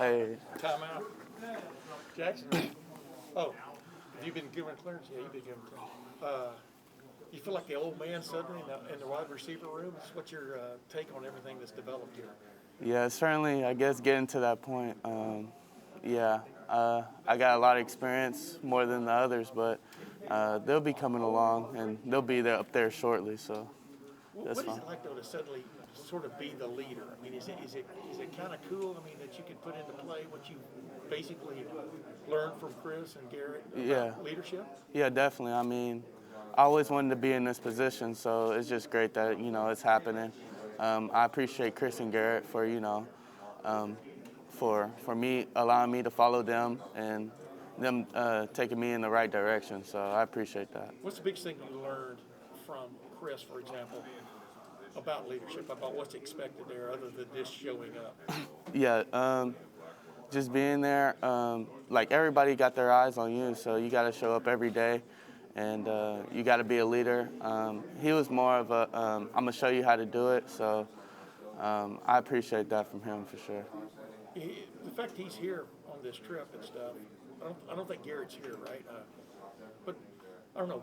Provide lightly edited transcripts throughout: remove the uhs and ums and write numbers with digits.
Hey. Timeout. Jaxon. Oh, have you been given clearance? Yeah, you've been given clearance. You feel like the old man suddenly in the wide receiver room? What's your take on everything that's developed here? Yeah, certainly, I guess, getting to that point. I got a lot of experience, more than the others, but they'll be coming along, and they'll be there up there shortly, so that's what fine. What is it like, though, to suddenly sort of be the leader? I mean, is it kind of cool? I mean, that you can put into play what you basically learned from Chris and Garrett about leadership? Yeah, definitely. I mean, I always wanted to be in this position, so it's just great that, it's happening. I appreciate Chris and Garrett for, for me, allowing me to follow them and them taking me in the right direction. So I appreciate that. What's the biggest thing you learned from Chris, for example, about leadership, about what's expected there other than just showing up? Just being there, like everybody got their eyes on you, so you got to show up every day, and you got to be a leader. He was more of a, I'm going to show you how to do it, so I appreciate that from him for sure. The fact he's here on this trip and stuff, I don't think Garrett's here, right? But I don't know,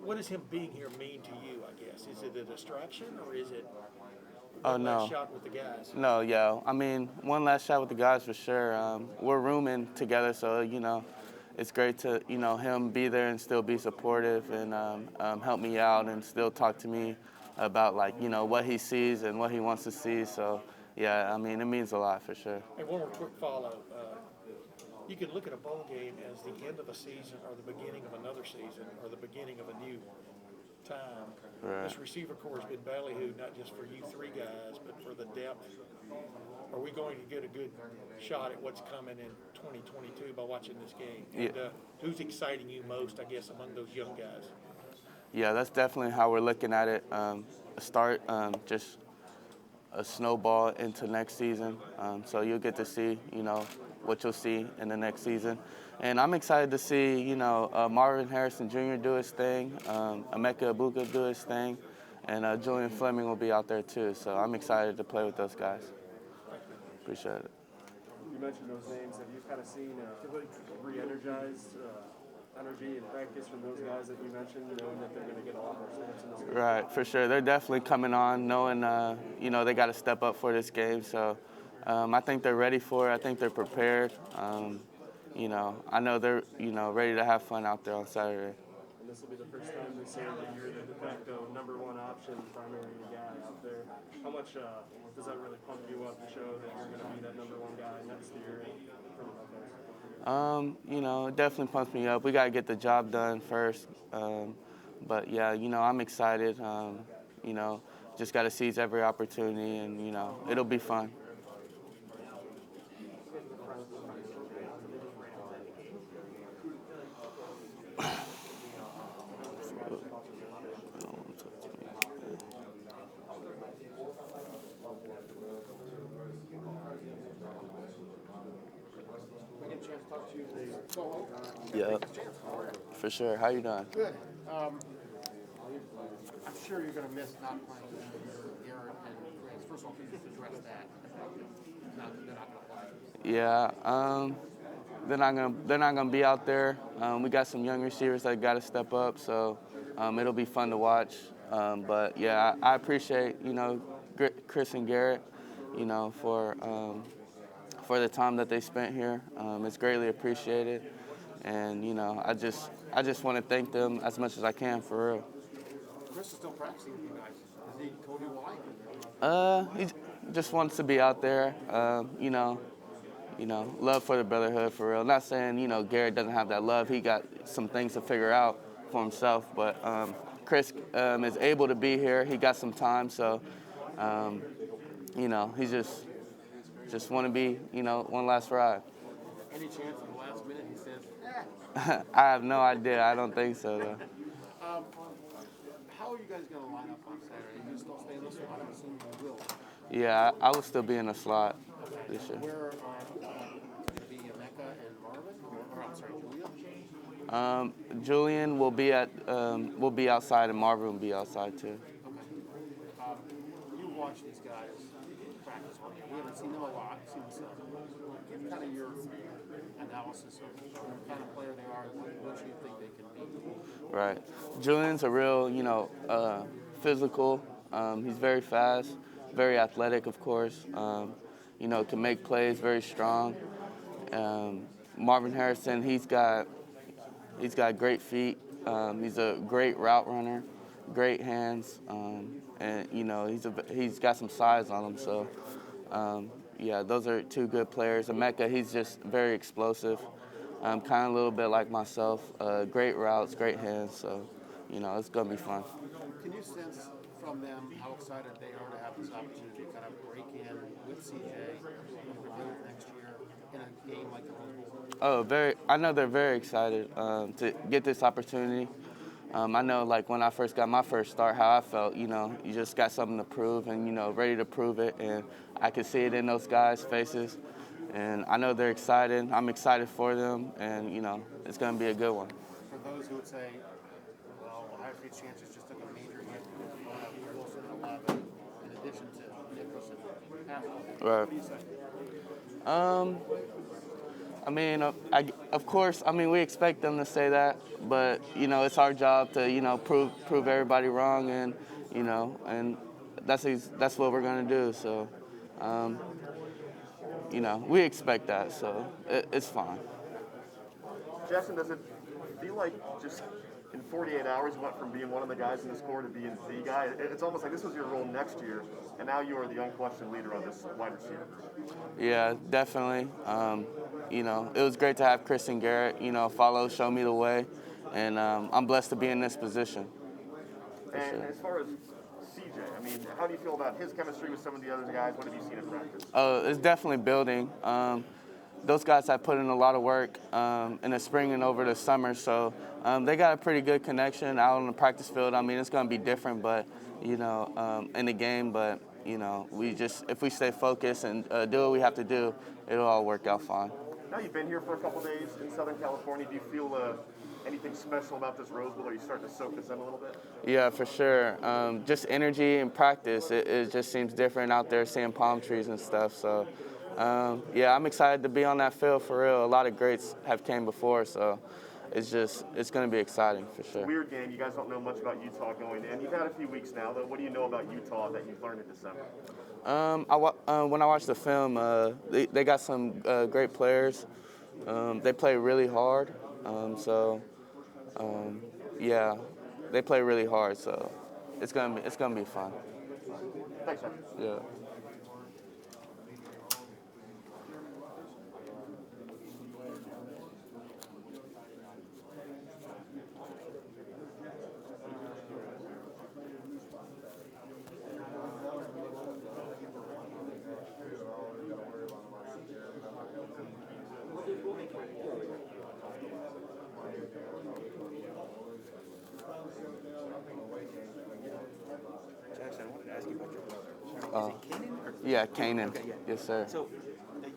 what does him being here mean to you, I guess? Is it a distraction, or is it one last shot with the guys? No, yeah. I mean, one last shot with the guys for sure. We're rooming together, so, it's great to, him be there and still be supportive and help me out and still talk to me about, like, what he sees and what he wants to see. So, yeah, I mean, it means a lot for sure. And one more quick follow. You can look at a bowl game as the end of a season or the beginning of another season or the beginning of a new time. Right. This receiver corps has been ballyhooed, not just for you three guys, but for the depth. Are we going to get a good shot at what's coming in 2022 by watching this game? And who's exciting you most, I guess, among those young guys? Yeah, that's definitely how we're looking at it. Just a snowball into next season. So you'll get to see, what you'll see in the next season. And I'm excited to see, Marvin Harrison Jr. do his thing, Emeka Ibuka do his thing, and Julian Fleming will be out there too. So I'm excited to play with those guys. Appreciate it. You mentioned those names. Have you kind of seen re-energized energy and practice from those guys that you mentioned, knowing that they're going to get a lot more snaps in this game? Right, for sure. They're definitely coming on, knowing, they got to step up for this game. So I think they're ready for it. I think they're prepared. I know they're, ready to have fun out there on Saturday. And this will be the first time they say that you're the de facto number one option, primary guy out there. How much does that really pump you up to show that you're going to be that number one guy next year from the Buckeyes? It definitely pumps me up. We got to get the job done first. But, yeah, I'm excited. Just got to seize every opportunity, and, it'll be fun. Yeah, for sure. How you doing? Good. I'm sure you're going to miss not playing Garrett and Chris. First of all, can you just address that? They're not going to play. Yeah, they're not gonna be out there. We got some young receivers that got to step up, so it'll be fun to watch. But yeah, I appreciate Chris and Garrett, for the time that they spent here. It's greatly appreciated, and I just want to thank them as much as I can for real. Chris is still practicing with you guys. Has he told you why? He just wants to be out there. Love for the brotherhood for real. Not saying Garrett doesn't have that love. He got some things to figure out for himself, but Chris is able to be here. He got some time, so he just want to be one last ride. Any chance at the last minute he says, I have no idea. I don't think so though. how are you guys going to line up on Saturday? You just don't stay in this one? I'm assuming you will. Yeah, I will still be in the slot this year. Where going to be Emeka and Marvin? Or I'm sorry, Julian? Julian will be outside, and Marvin will be outside too. Okay. You watch these guys practice work. We haven't seen them a lot, seen some. Give kind of your analysis of the kind of player they are and what you think they can be. Right. Julian's a real, physical. He's very fast, very athletic, of course. Can make plays, very strong. Marvin Harrison, he's got great feet. He's a great route runner, great hands, and he's got some size on him. So, those are two good players. Emeka, he's just very explosive, kind of a little bit like myself. Great routes, great hands. So, it's gonna be fun. Can you sense from them how excited they are to have this opportunity to kind of break in with CJ and Purdue next year in a game like the Rose Bowl? I know they're very excited to get this opportunity. I know, like, when I first got my first start, how I felt, you just got something to prove and, ready to prove it. And I could see it in those guys' faces. And I know they're excited. I'm excited for them. And, it's going to be a good one. For those who would say, well, Ohio State's chances just took a major hit with Wilson at 11, in addition to Nicholson and Haskell. Right. What do you say? Of course, we expect them to say that, but, it's our job to, prove everybody wrong, and, and that's what we're going to do. So, we expect that, so it's fine. Jaxon, does it feel like just in 48 hours you went from being one of the guys in the score to being the guy? It's almost like this was your role next year, and now you are the unquestioned leader of this wide receiver group. Yeah, definitely. It was great to have Chris and Garrett, follow, show me the way, and I'm blessed to be in this position. And sure. As far as CJ, how do you feel about his chemistry with some of the other guys? What have you seen in practice? It's definitely building. Those guys have put in a lot of work in the spring and over the summer, so they got a pretty good connection out on the practice field. It's going to be different, but in the game. But if we stay focused and do what we have to do, it'll all work out fine. Now you've been here for a couple days in Southern California. Do you feel anything special about this Rose Bowl? Are you starting to soak this in a little bit? Yeah, for sure. Just energy and practice. It just seems different out there, seeing palm trees and stuff. So. I'm excited to be on that field for real. A lot of greats have came before, so it's going to be exciting for sure. Weird game. You guys don't know much about Utah going in. You've had a few weeks now, though. What do you know about Utah that you've learned in December? When I watched the film, they got some great players. They play really hard. They play really hard. So it's gonna be fun. Thanks, man. Yeah. Jaxon, I wanted to ask you about your brother. Is it Kanan? Yeah, Kanan. Okay, yeah. Yes, sir. So,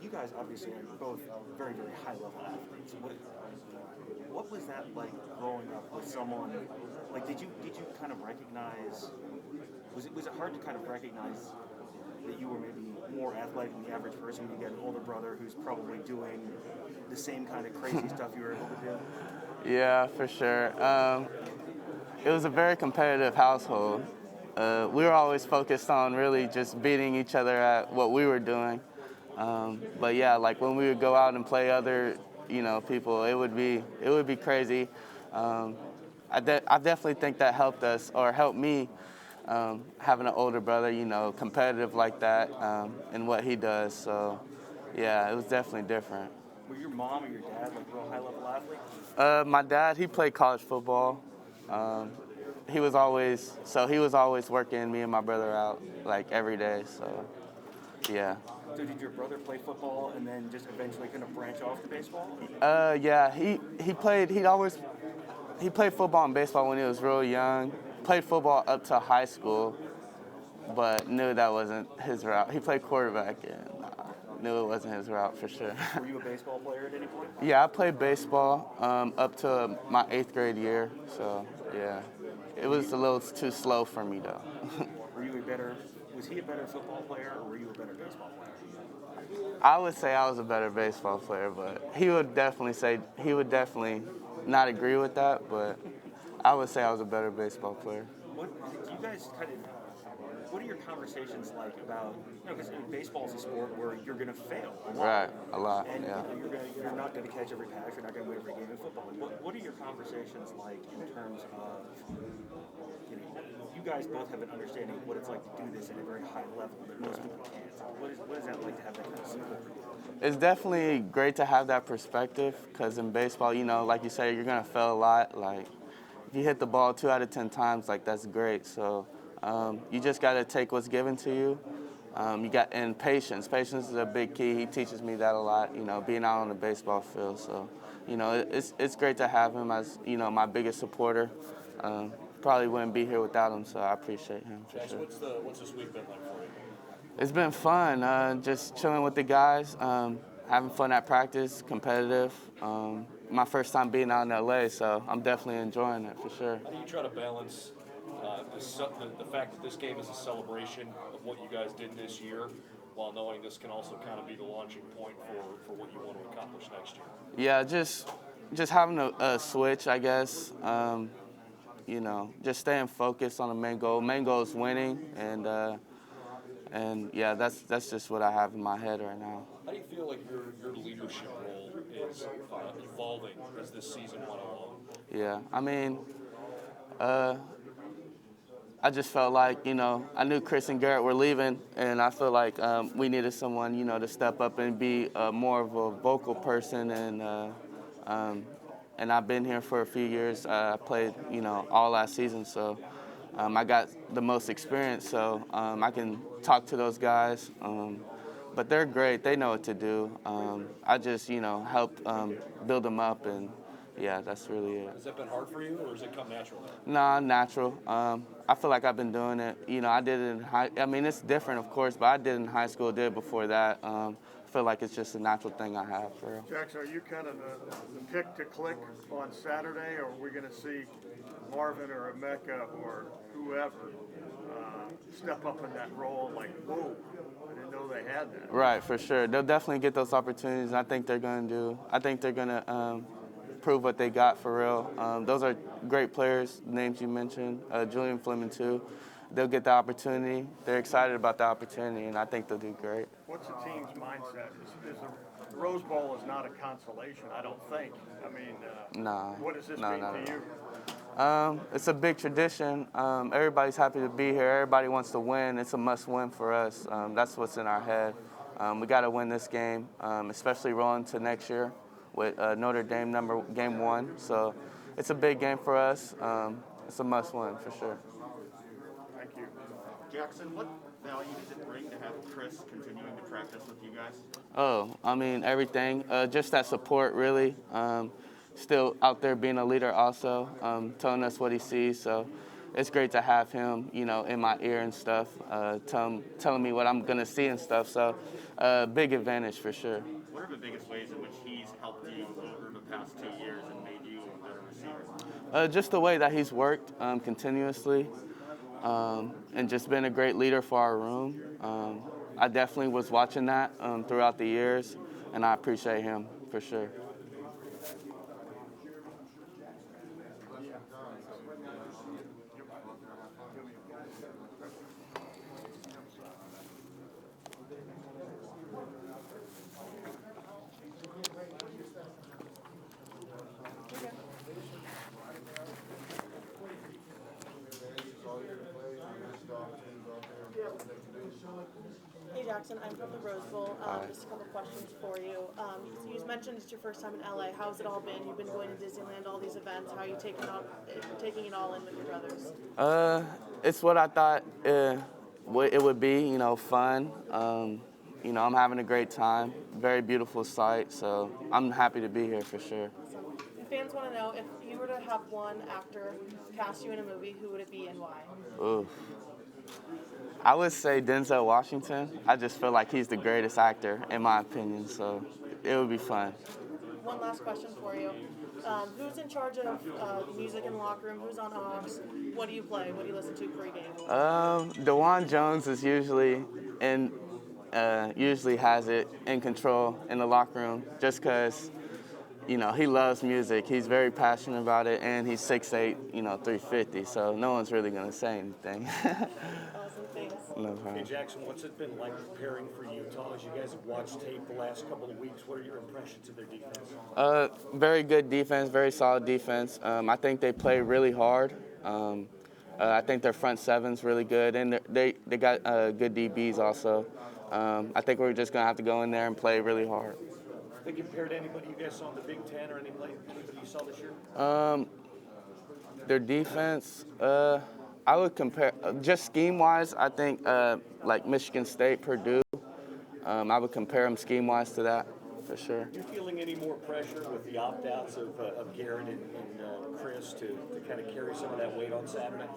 you guys obviously are both very, very high-level athletes. What was that like growing up with someone? Like, did you kind of recognize? Was it hard to kind of recognize that you were maybe more athletic than the average person when you get an older brother who's probably doing the same kind of crazy stuff you were able to do? Yeah, for sure. It was a very competitive household. We were always focused on really just beating each other at what we were doing. But yeah, like when we would go out and play other, people, it would be crazy. I definitely think that helped us, or helped me, having an older brother, competitive like that, and what he does. So yeah, it was definitely different. Were your mom or your dad like real high-level athletes? My dad, he played college football. He was always working me and my brother out like every day. So, yeah. So did your brother play football and then just eventually kind of branch off to baseball? Yeah. He played football and baseball when he was real young. Played football up to high school, but knew that wasn't his route. He played quarterback and knew it wasn't his route for sure. Were you a baseball player at any point? Yeah, I played baseball up to my 8th grade year. So yeah. It was a little too slow for me, though. Were you a better was he a better football player or were you a better baseball player? I would say I was a better baseball player, but he would definitely not agree with that, but I would say I was a better baseball player. What do you guys what are your conversations like about, because baseball is a sport where you're going to fail a lot. Right, a lot, And yeah. you're not going to catch every pass, you're not going to win every game in football. What are your conversations like in terms of, you guys both have an understanding of what it's like to do this at a very high level that most people can't. What is that like to have that kind of support? It's definitely great to have that perspective because in baseball, like you say, you're going to fail a lot. Like, if you hit the ball 2 out of 10 times, like, that's great. So you just got to take what's given to you. And patience. Patience is a big key. He teaches me that a lot, being out on the baseball field. So, it's great to have him as, my biggest supporter. Probably wouldn't be here without him, so I appreciate him for sure. What's this week been like for you? It's been fun, just chilling with the guys, having fun at practice, competitive. My first time being out in LA, so I'm definitely enjoying it for sure. How do you try to balance the fact that this game is a celebration of what you guys did this year, while knowing this can also kind of be the launching point for what you want to accomplish next year? Yeah, just having a switch, I guess. Just staying focused on the main goal. Main goal is winning, and yeah, that's just what I have in my head right now. How do you feel like your leadership role is evolving as this season went along? Yeah, I mean, I just felt like, I knew Chris and Garrett were leaving, and I feel like we needed someone, to step up and be more of a vocal person. And I've been here for a few years. I played, all last season, so I got the most experience. So I can talk to those guys. But they're great. They know what to do. I just, help build them up, and yeah, that's really it. Has that been hard for you, or has it come natural? Nah, natural. I feel like I've been doing it. I did it in it's different, of course, but I did it in high school, did it before that. I feel like it's just a natural thing I have, for real. Jax, are you kind of the pick to click on Saturday, or are we going to see Marvin or Emeka or whoever step up in that role like, whoa, I didn't know they had that? Right, for sure. They'll definitely get those opportunities, and I think they're going to prove what they got for real. Those are great players, names you mentioned, Julian Fleming too. They'll get the opportunity. They're excited about the opportunity, and I think they'll do great. What's the team's mindset? The Rose Bowl is not a consolation, I don't think. I mean, what does this mean to you? It's a big tradition. Everybody's happy to be here. Everybody wants to win. It's a must-win for us. That's what's in our head. We got to win this game, especially rolling to next year with Notre Dame game 1. So it's a big game for us. It's a must-win for sure. Thank you. Jaxon, what value does it bring to have Chris continuing to practice with you guys? Oh, I mean, everything. Just that support, really. Still out there being a leader also, telling us what he sees. So it's great to have him, in my ear and stuff, telling me what I'm going to see and stuff. So big advantage for sure. What are the biggest ways in which he's helped you over the past 2 years and made you a better receiver? Just the way that he's worked continuously and just been a great leader for our room. I definitely was watching that throughout the years, and I appreciate him for sure. Hey Jaxon, I'm from the Rose Bowl. Just a couple questions for you. So you mentioned it's your first time in LA. How's it all been? You've been going to Disneyland, all these events. How are you taking it all in with your brothers? It's what I thought it would be. Fun. I'm having a great time. Very beautiful sight. So I'm happy to be here for sure. Awesome. And fans want to know, if you were to have one actor cast you in a movie, who would it be and why? Ooh. I would say Denzel Washington. I just feel like he's the greatest actor, in my opinion, so it would be fun. One last question for you. Who's in charge of the music in the locker room? Who's on aux? What do you play? What do you listen to pregame? DeJuan Jones is usually usually has it in control in the locker room just because, he loves music. He's very passionate about it, and he's 6'8", 350, so no one's really going to say anything. Awesome, thanks. No Hey, problem. Jackson, what's it been like preparing for Utah as you guys have watched tape the last couple of weeks? What are your impressions of their defense? Very good defense, very solid defense. I think they play really hard. I think their front seven's really good, and they got good DBs also. I think we're just going to have to go in there and play really hard. Think compared to anybody you guys saw in the Big Ten or anybody you saw this year? Their defense, I would compare, just scheme-wise, I think like Michigan State, Purdue, I would compare them scheme-wise to that, for sure. You feeling any more pressure with the opt-outs of Garrett and Chris to kind of carry some of that weight on Saturday?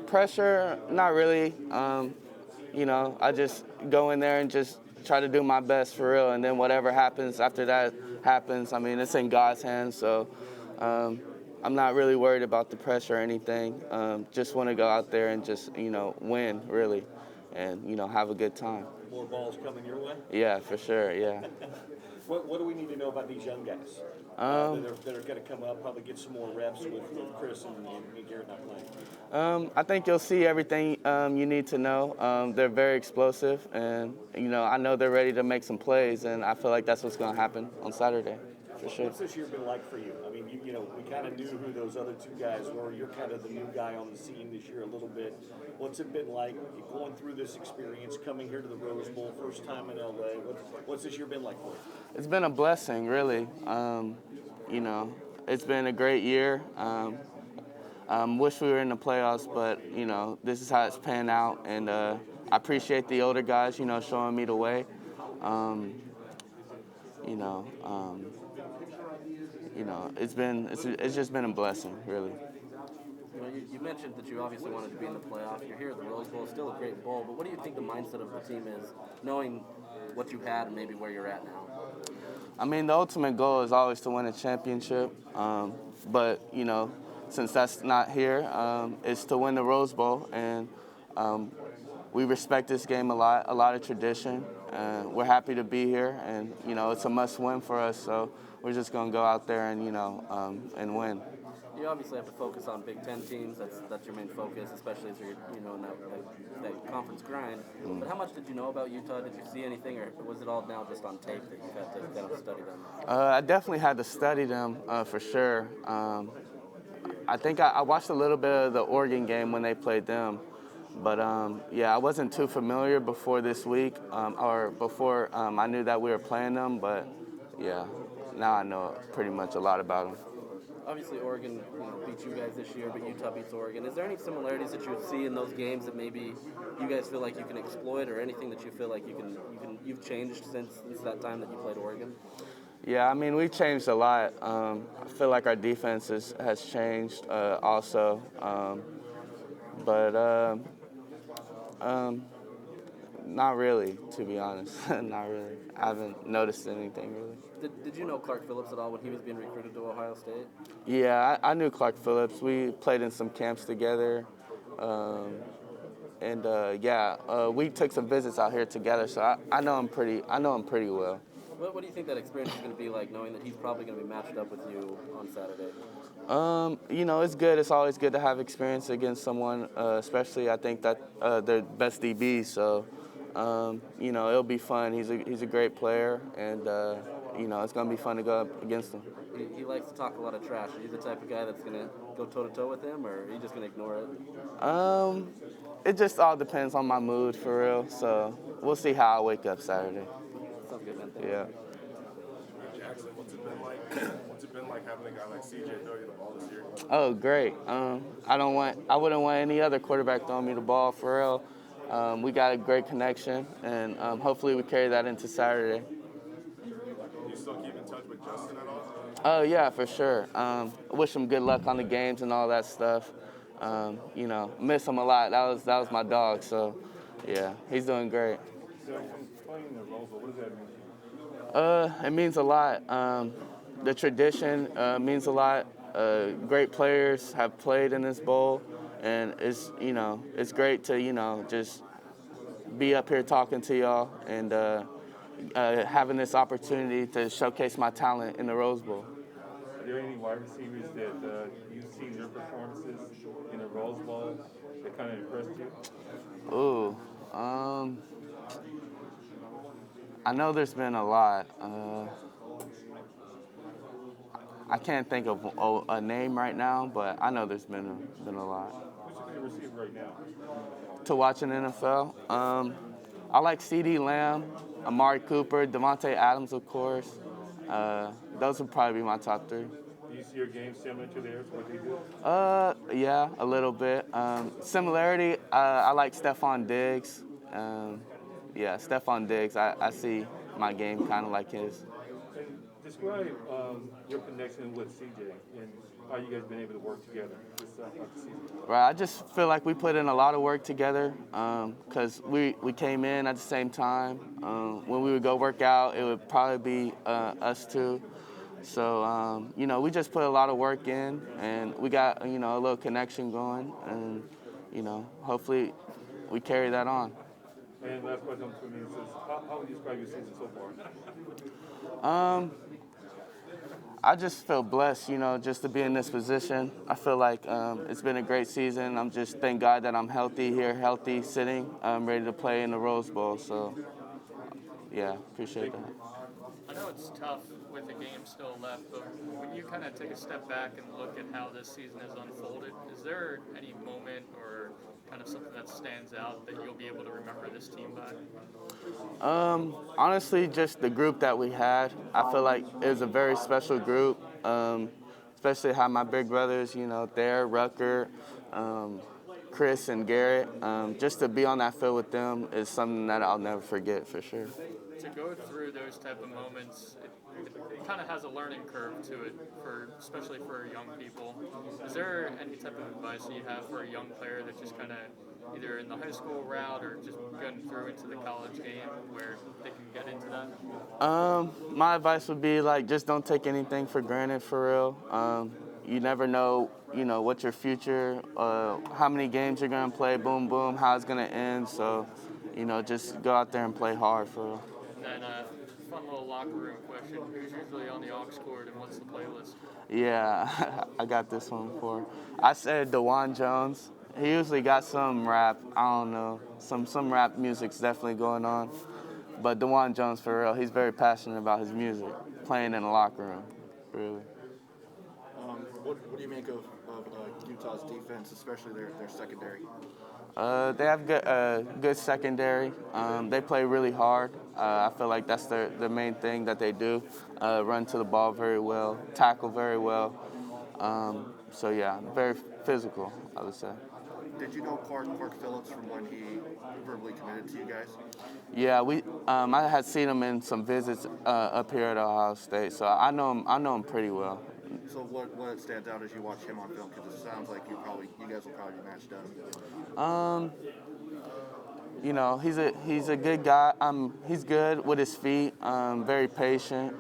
Pressure, not really. I just go in there and just try to do my best for real, and then whatever happens after that happens. I mean, it's in God's hands, so I'm not really worried about the pressure or anything. Just want to go out there and just, win, really, and, have a good time. More balls coming your way? Yeah, for sure, yeah. What do we need to know about these young guys that are going to come up, probably get some more reps with Chris and Garrett not playing? I think you'll see everything you need to know. They're very explosive, and I know they're ready to make some plays, and I feel like that's what's going to happen on Saturday, for sure. What's this year been like for you? I mean, we kind of knew who those other two guys were. You're kind of the new guy on the scene this year a little bit. What's it been like going through this experience, coming here to the Rose Bowl, first time in LA? What's this year been like for you? It's been a blessing, really. It's been a great year. Wish we were in the playoffs, but, this is how it's panned out. And I appreciate the older guys, showing me the way. It's just been a blessing, really. You mentioned that you obviously wanted to be in the playoff. You're here at the Rose Bowl, still a great bowl, but what do you think the mindset of the team is, knowing what you had and maybe where you're at now? I mean, the ultimate goal is always to win a championship, but, since that's not here, it's to win the Rose Bowl, and we respect this game a lot of tradition. We're happy to be here, and, it's a must-win for us, so we're just going to go out there and, and win. You obviously have to focus on Big Ten teams. That's your main focus, especially as you're in that conference grind. But how much did you know about Utah? Did you see anything, or was it all now just on tape that you've had to kind of study them? I definitely had to study them for sure. I think I watched a little bit of the Oregon game when they played them, but I wasn't too familiar before this week or before I knew that we were playing them. But yeah, now I know pretty much a lot about them. Obviously, Oregon beat you guys this year, but Utah beats Oregon. Is there any similarities that you see in those games that maybe you guys feel like you can exploit, or anything that you feel like you've changed since that time that you played Oregon? Yeah, I mean, we've changed a lot. I feel like our defense has changed also, but not really, to be honest. Not really. I haven't noticed anything really. Did you know Clark Phillips at all when he was being recruited to Ohio State? Yeah, I knew Clark Phillips. We played in some camps together, we took some visits out here together. So I know him pretty well. What do you think that experience is going to be like, knowing that he's probably going to be matched up with you on Saturday? It's good. It's always good to have experience against someone, especially I think that they're best DBs. So, it'll be fun. He's a great player, and it's going to be fun to go up against him. He likes to talk a lot of trash. Are you the type of guy that's going to go toe-to-toe with him, or are you just going to ignore it? It just all depends on my mood, for real. So we'll see how I wake up Saturday. Sounds good, man. Yeah. Jackson, what's it been like having a guy like CJ throw you the ball this year? Oh, great. I wouldn't want any other quarterback throwing me the ball, for real. We got a great connection, and hopefully we carry that into Saturday. Do you still keep in touch with Justin at all? Oh, yeah, for sure. I wish him good luck on the games and all that stuff. Miss him a lot. That was my dog, so, yeah, he's doing great. So, playing in the Rose Bowl, what does that mean to you? It means a lot. the tradition means a lot. Great players have played in this bowl, and it's great to just be up here talking to y'all and having this opportunity to showcase my talent in the Rose Bowl. Are there any wide receivers that you've seen their performances in the Rose Bowl that kind of impressed you? Ooh, I know there's been a lot. I can't think of a name right now, but I know there's been a lot. Who's your favorite receiver right now? To watch in NFL, I like C.D. Lamb, Amari Cooper, Devontae Adams, of course. Those would probably be my top three. Do you see your game similar to theirs, what they do? Yeah, a little bit. Similarity, I like Stephon Diggs. Yeah, Stephon Diggs, I see my game kind of like his. And describe your connection with CJ and how you guys been able to work together this season. Right, I just feel like we put in a lot of work together because we came in at the same time. When we would go work out, it would probably be us two. So, we just put a lot of work in, and we got, a little connection going, and, hopefully we carry that on. And last question on 2 minutes is, how would you describe your season so far? I just feel blessed, just to be in this position. I feel like it's been a great season. I'm just thank God that I'm healthy here, sitting, ready to play in the Rose Bowl. So, yeah, appreciate that. I know it's tough with the game still left, but when you kind of take a step back and look at how this season has unfolded, is there any moment or kind of something that stands out that you'll be able to remember this team by? Honestly, just the group that we had. I feel like it was a very special group, especially how my big brothers, Thayer, Rucker, Chris, and Garrett. Just to be on that field with them is something that I'll never forget for sure. To go through those type of moments, it kind of has a learning curve to it, especially for young people. Is there any type of advice that you have for a young player that just kind of either in the high school route or just going through into the college game where they can get into that? My advice would be just don't take anything for granted for real. You never know, what your future, how many games you're going to play, boom, boom, how it's going to end. So, just go out there and play hard for real. And then fun little locker room question. Who's usually on the aux cord and what's the playlist? Yeah, I got this one before. I said DeJuan Jones. He usually got some rap, I don't know, some rap music's definitely going on. But DeJuan Jones, for real, he's very passionate about his music, playing in the locker room, really. What do you make of Utah's defense, especially their secondary? They have good secondary. They play really hard. I feel like that's the main thing that they do. Run to the ball very well, tackle very well. So yeah, very physical, I would say. Did you know Clark Phillips from when he verbally committed to you guys? Yeah, I had seen him in some visits up here at Ohio State, so I know him pretty well. So what stands out as you watch him on film? Because it sounds like you guys will probably be matched up. He's a good guy. He's good with his feet. Very patient.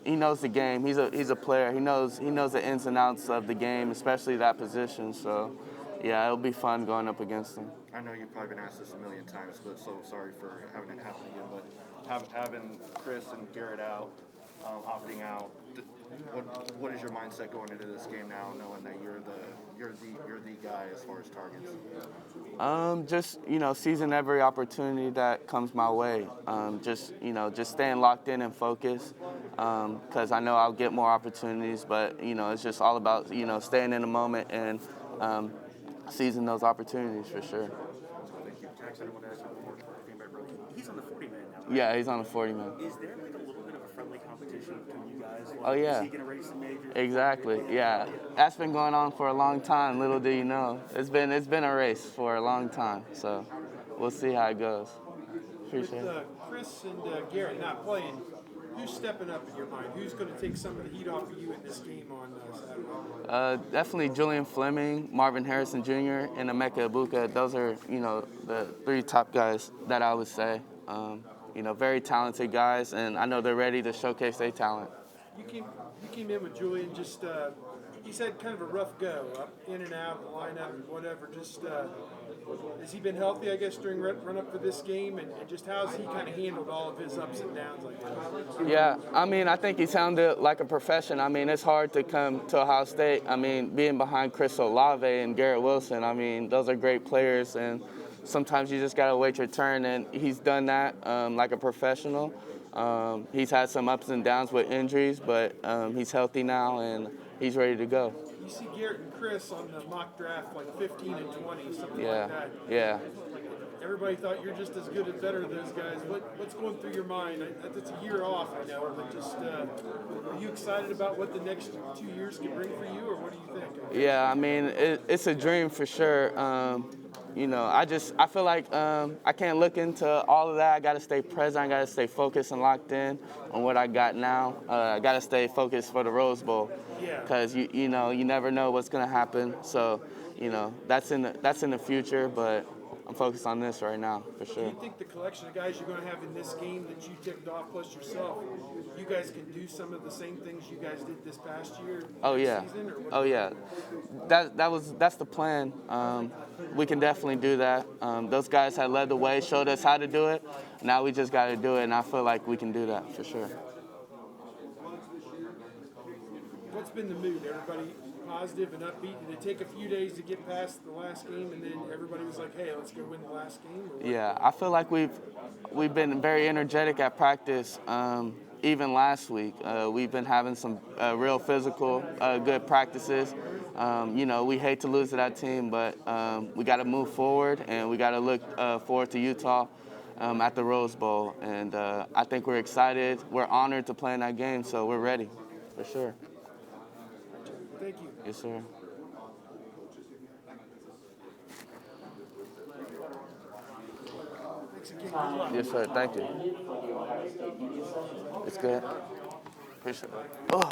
He knows the game. He's a player. He knows the ins and outs of the game, especially that position. So, yeah, it'll be fun going up against him. I know you've probably been asked this a million times, but so sorry for having it happen again. But having Chris and Garrett out, opting out, what is your mindset going into this game now, knowing that you're the guy as far as targets? Just seizing every opportunity that comes my way. Just staying locked in and focused. Because I know I'll get more opportunities, but it's just all about staying in the moment and seizing those opportunities for sure. Thank you. Jaxon, I want to ask you one more he's on the 40-man now, right? Yeah, he's on the 40-man. Is there a little bit of a friendly competition between you guys? Oh, yeah. Is he going to race the major? Exactly, yeah. That's been going on for a long time, little do you know. It's been a race for a long time, so we'll see how it goes. Appreciate it. With Chris and Garrett not playing, who's stepping up in your mind? Who's going to take some of the heat off of you in this game on Saturday? Definitely Julian Fleming, Marvin Harrison Jr., and Emeka Ibuka. Those are, the three top guys that I would say. Very talented guys, and I know they're ready to showcase their talent. You came You came in with Julian, just he's had kind of a rough go, up in and out of the lineup and whatever. Just has he been healthy, I guess, during run up for this game, and just how's he kind of handled all of his ups and downs like that? Yeah, I mean, I think he's handled it like a profession. I mean, it's hard to come to Ohio State. I mean, being behind Chris Olave and Garrett Wilson, I mean, those are great players, and sometimes you just got to wait your turn, and he's done that like a professional. He's had some ups and downs with injuries, but he's healthy now, and he's ready to go. You see Garrett and Chris on the mock draft, like 15 and 20, something Yeah, like that. yeah. Everybody thought you're just as good as better than those guys. What's going through your mind? It's a year off, I know, but just are you excited about what the next 2 years can bring for you, or what do you think? Yeah, I mean, it's a dream for sure. You know, I feel like I can't look into all of that. I got to stay present. I got to stay focused and locked in on what I got now. I got to stay focused for the Rose Bowl, because you know, you never know what's gonna happen. So, you know, that's in the future, but I'm focused on this right now for sure. Do you think the collection of guys you're going to have in this game that you ticked off, plus yourself, you guys can do some of the same things you guys did this past year? Oh yeah, Season, or what? oh yeah. That's the plan. We can definitely do that. Those guys had led the way, showed us how to do it. Now we just got to do it, and I feel like we can do that for sure. What's been the mood? Everybody positive and upbeat? Did it take a few days to get past the last game, and then everybody was like, "Hey, let's go win the last game"? Or what? Yeah, I feel like we've been very energetic at practice. Even last week, we've been having some real physical, good practices. You know, we hate to lose to that team, but we got to move forward, and we got to look forward to Utah at the Rose Bowl. And I think we're excited. We're honored to play in that game, so we're ready, for sure. Thank you. Yes, sir. Thanks again. Good luck. Yes, sir. Thank you. It's good. Appreciate it. Oh.